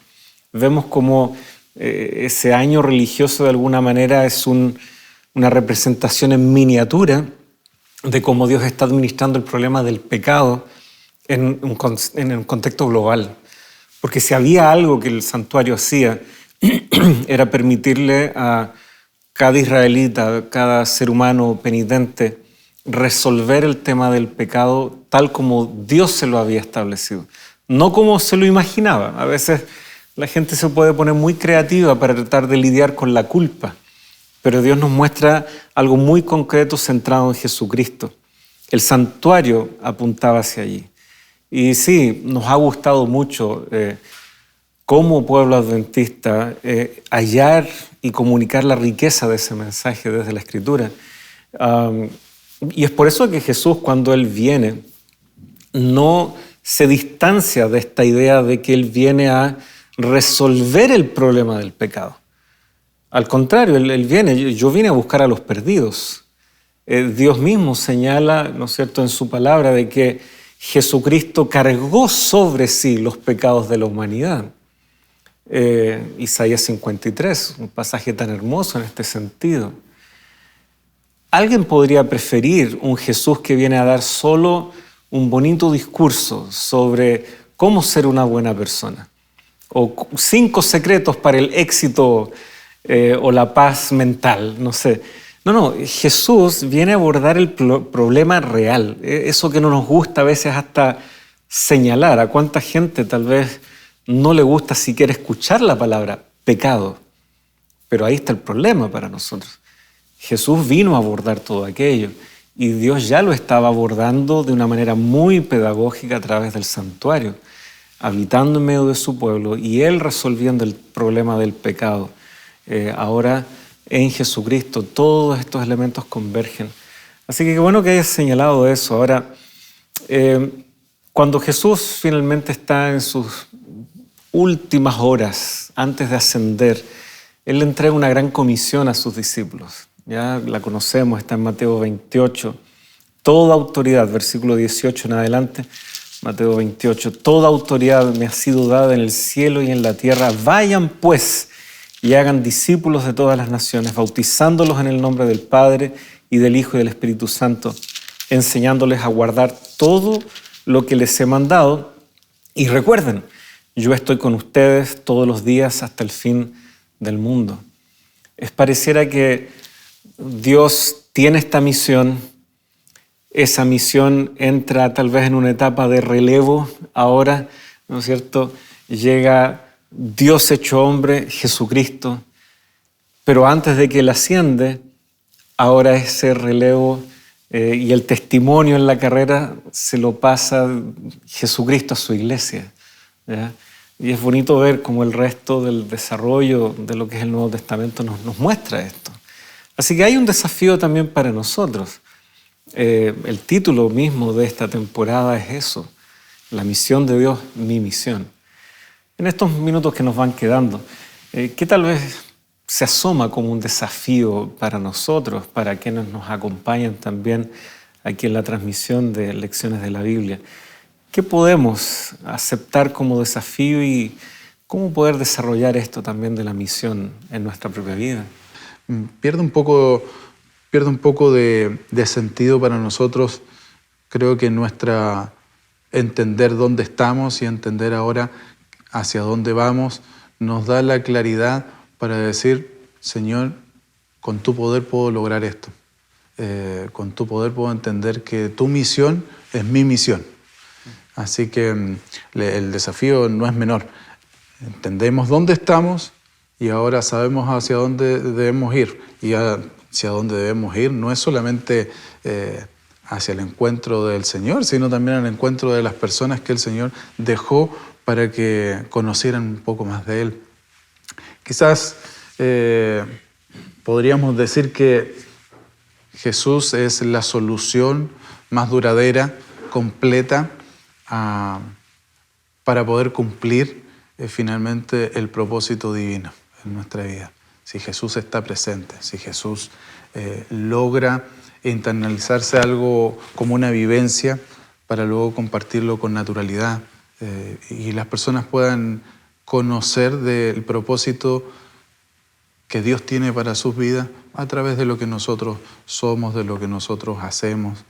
vemos como ese año religioso de alguna manera es una representación en miniatura de cómo Dios está administrando el problema del pecado en un contexto global. Porque si había algo que el santuario hacía, era permitirle a cada israelita, cada ser humano penitente, resolver el tema del pecado tal como Dios se lo había establecido, no como se lo imaginaba. A veces la gente se puede poner muy creativa para tratar de lidiar con la culpa, pero Dios nos muestra algo muy concreto centrado en Jesucristo. El santuario apuntaba hacia allí. Y sí, nos ha gustado mucho como pueblo adventista hallar y comunicar la riqueza de ese mensaje desde la Escritura. Y es por eso que Jesús, cuando Él viene, no se distancia de esta idea de que Él viene a resolver el problema del pecado. Al contrario, Él viene, yo vine a buscar a los perdidos. Dios mismo señala, ¿no es cierto?, en su palabra de que Jesucristo cargó sobre sí los pecados de la humanidad. Isaías 53, un pasaje tan hermoso en este sentido. Alguien podría preferir un Jesús que viene a dar solo un bonito discurso sobre cómo ser una buena persona, o 5 secretos para el éxito o la paz mental, no sé. No, Jesús viene a abordar el problema real, eso que no nos gusta a veces hasta señalar. ¿A cuánta gente tal vez no le gusta siquiera escuchar la palabra pecado? Pero ahí está el problema para nosotros. Jesús vino a abordar todo aquello y Dios ya lo estaba abordando de una manera muy pedagógica a través del santuario, habitando en medio de su pueblo y Él resolviendo el problema del pecado. Ahora en Jesucristo todos estos elementos convergen. Así que qué bueno que hayas señalado eso. Ahora, Cuando Jesús finalmente está en sus últimas horas, antes de ascender, Él le entrega una gran comisión a sus discípulos. Ya la conocemos, está en Mateo 28. Toda autoridad, versículo 18 en adelante, Mateo 28, toda autoridad me ha sido dada en el cielo y en la tierra. Vayan pues y hagan discípulos de todas las naciones, bautizándolos en el nombre del Padre y del Hijo y del Espíritu Santo, enseñándoles a guardar todo lo que les he mandado. Y recuerden, yo estoy con ustedes todos los días hasta el fin del mundo. Pareciera que Dios tiene esta misión. Esa misión entra tal vez en una etapa de relevo ahora, ¿no es cierto? Llega Dios hecho hombre, Jesucristo, pero antes de que Él asciende, ahora ese relevo y el testimonio en la carrera se lo pasa Jesucristo a su iglesia, ¿ya? Y es bonito ver cómo el resto del desarrollo de lo que es el Nuevo Testamento nos muestra esto. Así que hay un desafío también para nosotros. El título mismo de esta temporada es eso, la misión de Dios, mi misión. En estos minutos que nos van quedando, ¿qué tal vez se asoma como un desafío para nosotros, para quienes nos acompañan también aquí en la transmisión de lecciones de la Biblia? ¿Qué podemos aceptar como desafío y cómo poder desarrollar esto también de la misión en nuestra propia vida? Pierde un poco de sentido para nosotros. Creo que entender dónde estamos y entender ahora hacia dónde vamos nos da la claridad para decir, Señor, con tu poder puedo lograr esto. Con tu poder puedo entender que tu misión es mi misión. Así que el desafío no es menor. Entendemos dónde estamos y ahora sabemos hacia dónde debemos ir. Y hacia dónde debemos ir no es solamente hacia el encuentro del Señor, sino también al encuentro de las personas que el Señor dejó para que conocieran un poco más de Él. Quizás podríamos decir que Jesús es la solución más duradera, completa, para poder cumplir finalmente el propósito divino en nuestra vida. Si Jesús está presente, si Jesús logra internalizarse algo como una vivencia para luego compartirlo con naturalidad y las personas puedan conocer del propósito que Dios tiene para sus vidas a través de lo que nosotros somos, de lo que nosotros hacemos.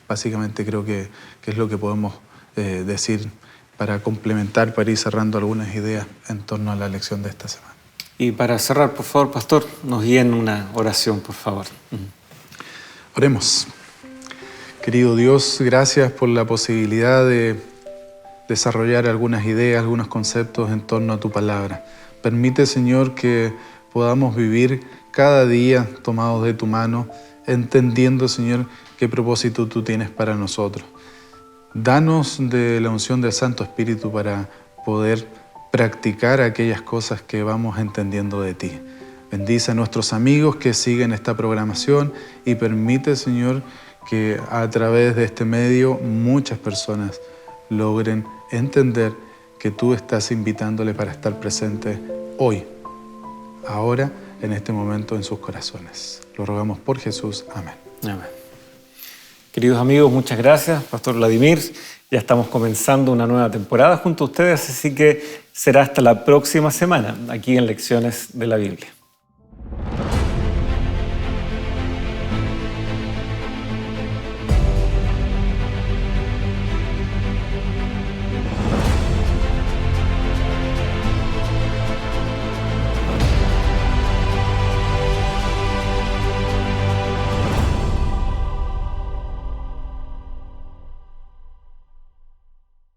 Básicamente creo que es lo que podemos decir para complementar, para ir cerrando algunas ideas en torno a la lección de esta semana. Y para cerrar, por favor, pastor, nos guíen una oración, por favor. Oremos. Querido Dios, gracias por la posibilidad de desarrollar algunas ideas, algunos conceptos en torno a tu palabra. Permite, Señor, que podamos vivir cada día tomados de tu mano, entendiendo, Señor, qué propósito tú tienes para nosotros. Danos de la unción del Santo Espíritu para poder practicar aquellas cosas que vamos entendiendo de ti. Bendice a nuestros amigos que siguen esta programación y permite, Señor, que a través de este medio muchas personas logren entender que tú estás invitándole para estar presente hoy, ahora, en este momento en sus corazones. Lo rogamos por Jesús. Amén. Amén. Queridos amigos, muchas gracias, Pastor Vladimir. Ya estamos comenzando una nueva temporada junto a ustedes, así que será hasta la próxima semana aquí en Lecciones de la Biblia.